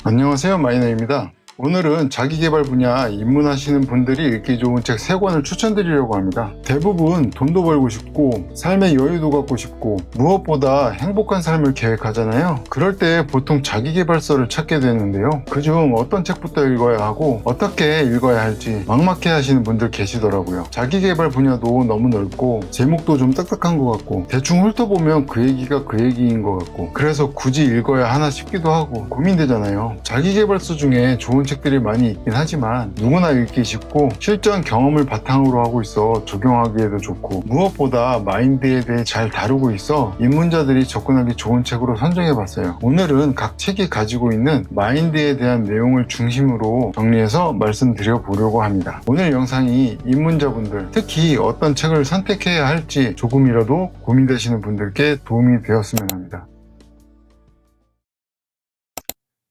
안녕하세요, 마이너입니다. 오늘은 자기계발 분야 입문하시는 분들이 읽기 좋은 책 3권을 추천드리려고 합니다. 대부분 돈도 벌고 싶고 삶의 여유도 갖고 싶고 무엇보다 행복한 삶을 계획하잖아요. 그럴 때 보통 자기계발서를 찾게 되는데요. 그중 어떤 책부터 읽어야 하고 어떻게 읽어야 할지 막막해 하시는 분들 계시더라고요. 자기계발 분야도 너무 넓고 제목도 좀 딱딱한 것 같고 대충 훑어보면 그 얘기가 그 얘기인 것 같고 그래서 굳이 읽어야 하나 싶기도 하고 고민되잖아요. 자기계발서 중에 좋은 책들이 많이 있긴 하지만 누구나 읽기 쉽고 실전 경험을 바탕으로 하고 있어 적용하기에도 좋고 무엇보다 마인드에 대해 잘 다루고 있어 입문자들이 접근하기 좋은 책으로 선정해봤어요. 오늘은 각 책이 가지고 있는 마인드에 대한 내용을 중심으로 정리해서 말씀드려 보려고 합니다. 오늘 영상이 입문자분들, 특히 어떤 책을 선택해야 할지 조금이라도 고민되시는 분들께 도움이 되었으면 합니다.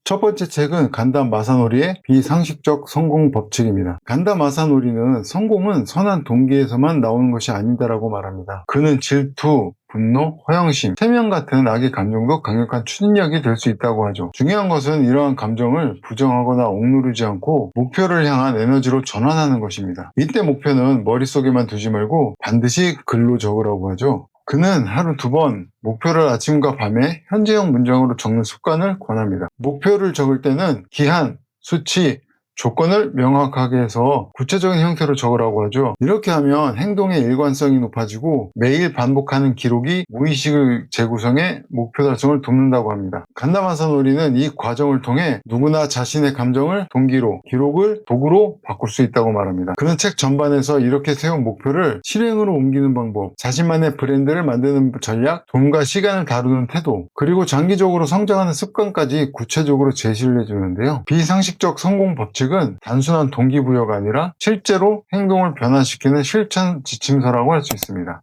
첫 번째 책은 간담 마사노리의 비상식적 성공 법칙입니다. 간담 마사노리는 성공은 선한 동기에서만 나오는 것이 아니다라고 말합니다. 그는 질투, 분노, 허영심, 체면 같은 악의 감정도 강력한 추진력이 될 수 있다고 하죠. 중요한 것은 이러한 감정을 부정하거나 억누르지 않고 목표를 향한 에너지로 전환하는 것입니다. 이때 목표는 머릿속에만 두지 말고 반드시 글로 적으라고 하죠. 그는 하루 2번 목표를 아침과 밤에 현재형 문장으로 적는 습관을 권합니다. 목표를 적을 때는 기한, 수치, 조건을 명확하게 해서 구체적인 형태로 적으라고 하죠. 이렇게 하면 행동의 일관성이 높아지고 매일 반복하는 기록이 무의식을 재구성해 목표 달성을 돕는다고 합니다. 간담마사노리는 이 과정을 통해 누구나 자신의 감정을 동기로, 기록을 도구로 바꿀 수 있다고 말합니다. 그는 책 전반에서 이렇게 세운 목표를 실행으로 옮기는 방법, 자신만의 브랜드를 만드는 전략, 돈과 시간을 다루는 태도, 그리고 장기적으로 성장하는 습관까지 구체적으로 제시를 해주는데요. 비상식적 성공 법칙 은 단순한 동기부여가 아니라 실제로 행동을 변화시키는 실천 지침서라고 할 수 있습니다.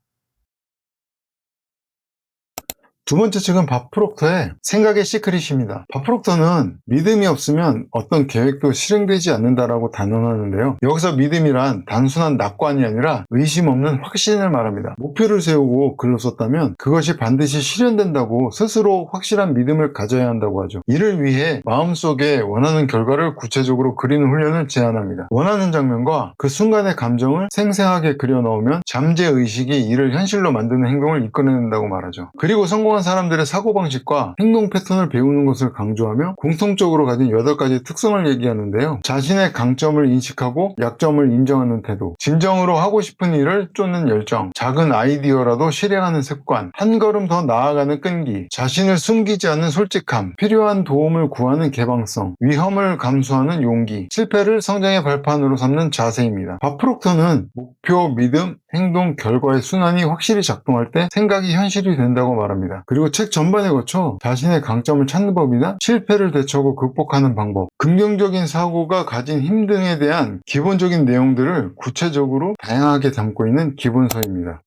두 번째 책은 밥 프록터의 생각의 시크릿입니다. 밥 프록터는 믿음이 없으면 어떤 계획도 실행되지 않는다라고 단언하는데요. 여기서 믿음이란 단순한 낙관이 아니라 의심 없는 확신을 말합니다. 목표를 세우고 글로 썼다면 그것이 반드시 실현된다고 스스로 확실한 믿음을 가져야 한다고 하죠. 이를 위해 마음속에 원하는 결과를 구체적으로 그리는 훈련을 제안합니다. 원하는 장면과 그 순간의 감정을 생생하게 그려 넣으면 잠재의식이 이를 현실로 만드는 행동을 이끌어낸다고 말하죠. 그리고 성공한 사람들의 사고방식과 행동 패턴을 배우는 것을 강조하며 공통적으로 가진 8가지 특성을 얘기하는데요. 자신의 강점을 인식하고 약점을 인정하는 태도, 진정으로 하고 싶은 일을 쫓는 열정, 작은 아이디어라도 실행하는 습관, 한 걸음 더 나아가는 끈기, 자신을 숨기지 않는 솔직함, 필요한 도움을 구하는 개방성, 위험을 감수하는 용기, 실패를 성장의 발판으로 삼는 자세입니다. 밥 프록터는 목표, 믿음, 행동, 결과의 순환이 확실히 작동할 때 생각이 현실이 된다고 말합니다. 그리고 책 전반에 거쳐 자신의 강점을 찾는 법이나 실패를 대처하고 극복하는 방법, 긍정적인 사고가 가진 힘 등에 대한 기본적인 내용들을 구체적으로 다양하게 담고 있는 기본서입니다.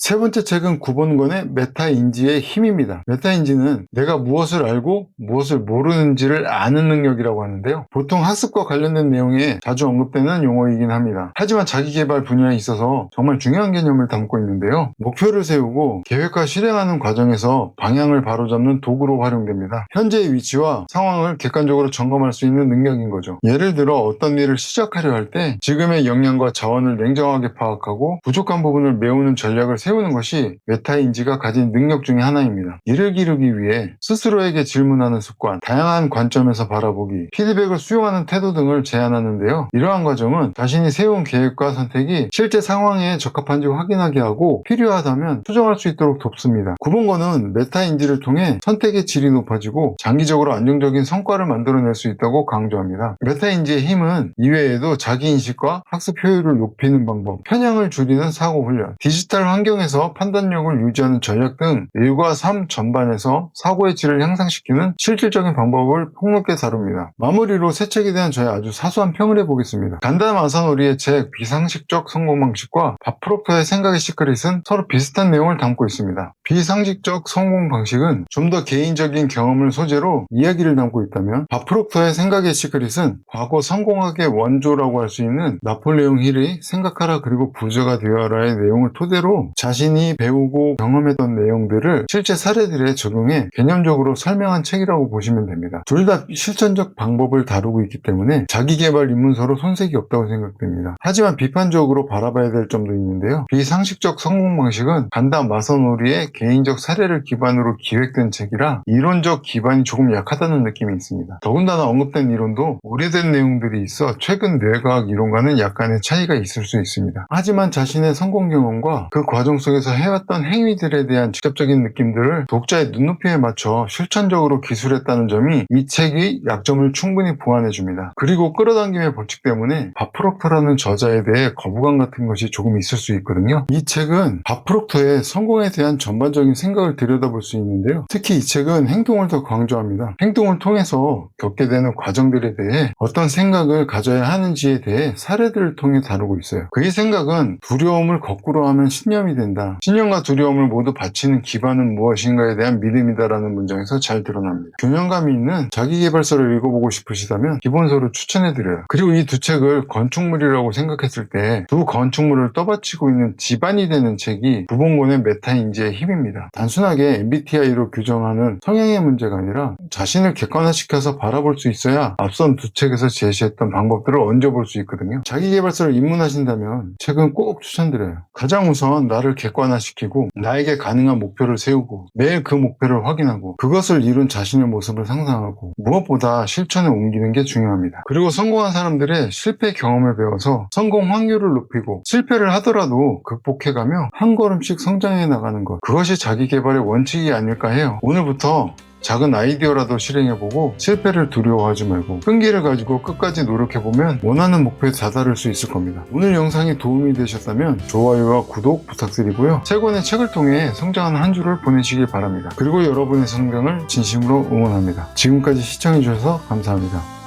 세 번째 책은 9번권의 메타인지의 힘입니다. 메타인지는 내가 무엇을 알고 무엇을 모르는지를 아는 능력이라고 하는데요. 보통 학습과 관련된 내용에 자주 언급되는 용어이긴 합니다. 하지만 자기계발 분야에 있어서 정말 중요한 개념을 담고 있는데요. 목표를 세우고 계획과 실행하는 과정에서 방향을 바로잡는 도구로 활용됩니다. 현재의 위치와 상황을 객관적으로 점검할 수 있는 능력인 거죠. 예를 들어 어떤 일을 시작하려 할 때 지금의 역량과 자원을 냉정하게 파악하고 부족한 부분을 메우는 전략을 세우는 것이 메타인지가 가진 능력 중에 하나입니다. 이를 기르기 위해 스스로에게 질문하는 습관, 다양한 관점에서 바라보기, 피드백을 수용하는 태도 등을 제안하는데요. 이러한 과정은 자신이 세운 계획과 선택이 실제 상황에 적합한지 확인하게 하고 필요하다면 수정할 수 있도록 돕습니다. 9번권은 메타인지를 통해 선택의 질이 높아지고 장기적으로 안정적인 성과를 만들어낼 수 있다고 강조합니다. 메타인지의 힘은 이외에도 자기인식과 학습 효율을 높이는 방법, 편향을 줄이는 사고 훈련, 디지털 환경에서 판단력을 유지하는 전략 등 1과 3 전반에서 사고의 질을 향상시키는 실질적인 방법을 폭넓게 다룹니다. 마무리로 새 책에 대한 저의 아주 사소한 평을 해보겠습니다. 간담 마사노리의 책 비상식적 성공 방식과 밥 프록터의 생각의 시크릿은 서로 비슷한 내용을 담고 있습니다. 비상식적 성공 방식은 좀 더 개인적인 경험을 소재로 이야기를 담고 있다면, 밥 프록터의 생각의 시크릿은 과거 성공학의 원조라고 할 수 있는 나폴레옹 힐의 생각하라 그리고 부자가 되어라의 내용을 토대로 자신이 배우고 경험했던 내용들을 실제 사례들에 적용해 개념적으로 설명한 책이라고 보시면 됩니다. 둘 다 실천적 방법을 다루고 있기 때문에 자기개발 입문서로 손색이 없다고 생각됩니다. 하지만 비판적으로 바라봐야 될 점도 있는데요. 비상식적 성공 방식은 간다 마사노리의 개인적 사례를 기반으로 기획된 책이라 이론적 기반이 조금 약하다는 느낌이 있습니다. 더군다나 언급된 이론도 오래된 내용들이 있어 최근 뇌과학 이론과는 약간의 차이가 있을 수 있습니다. 하지만 자신의 성공 경험과 그 과정 속에서 해왔던 행위들에 대한 직접적인 느낌들을 독자의 눈높이에 맞춰 실천적으로 기술했다는 점이 이 책의 약점을 충분히 보완해줍니다. 그리고 끌어당김의 법칙 때문에 밥 프록터라는 저자에 대해 거부감 같은 것이 조금 있을 수 있거든요. 이 책은 밥 프록터의 성공에 대한 전반적인 생각을 들여다볼 수 있는데요. 특히 이 책은 행동을 더 강조합니다. 행동을 통해서 겪게 되는 과정들에 대해 어떤 생각을 가져야 하는지에 대해 사례들을 통해 다루고 있어요. 그의 생각은 두려움을 거꾸로 하면 신념이 된다. 신념과 두려움을 모두 바치는 기반은 무엇인가에 대한 믿음이다라는 문장에서 잘 드러납니다. 균형감이 있는 자기계발서를 읽어보고 싶으시다면 기본서를 추천해드려요. 그리고 이 두 책을 건축물이라고 생각했을 때 두 건축물을 떠받치고 있는 지반이 되는 책이 부본곤의 메타인지의 힘입니다. 단순하게 MBTI로 규정하는 성향의 문제가 아니라 자신을 객관화시켜서 바라볼 수 있어야 앞선 두 책에서 제시했던 방법들을 얹어볼 수 있거든요. 자기계발서를 입문하신다면 책은 꼭 추천드려요. 가장 우선 나를 객관화시키고 나에게 가능한 목표를 세우고 매일 그 목표를 확인하고 그것을 이룬 자신의 모습을 상상하고 무엇보다 실천에 옮기는 게 중요합니다. 그리고 성공한 사람들의 실패 경험을 배워서 성공 확률을 높이고 실패를 하더라도 극복해가며 한 걸음씩 성장해 나가는 것, 그것이 자기계발의 원칙이 아닐까 해요. 오늘부터 작은 아이디어라도 실행해보고 실패를 두려워하지 말고 끈기를 가지고 끝까지 노력해보면 원하는 목표에 다다를 수 있을 겁니다. 오늘 영상이 도움이 되셨다면 좋아요와 구독 부탁드리고요. 세 권의 책을 통해 성장하는 한 주를 보내시길 바랍니다. 그리고 여러분의 성장을 진심으로 응원합니다. 지금까지 시청해주셔서 감사합니다.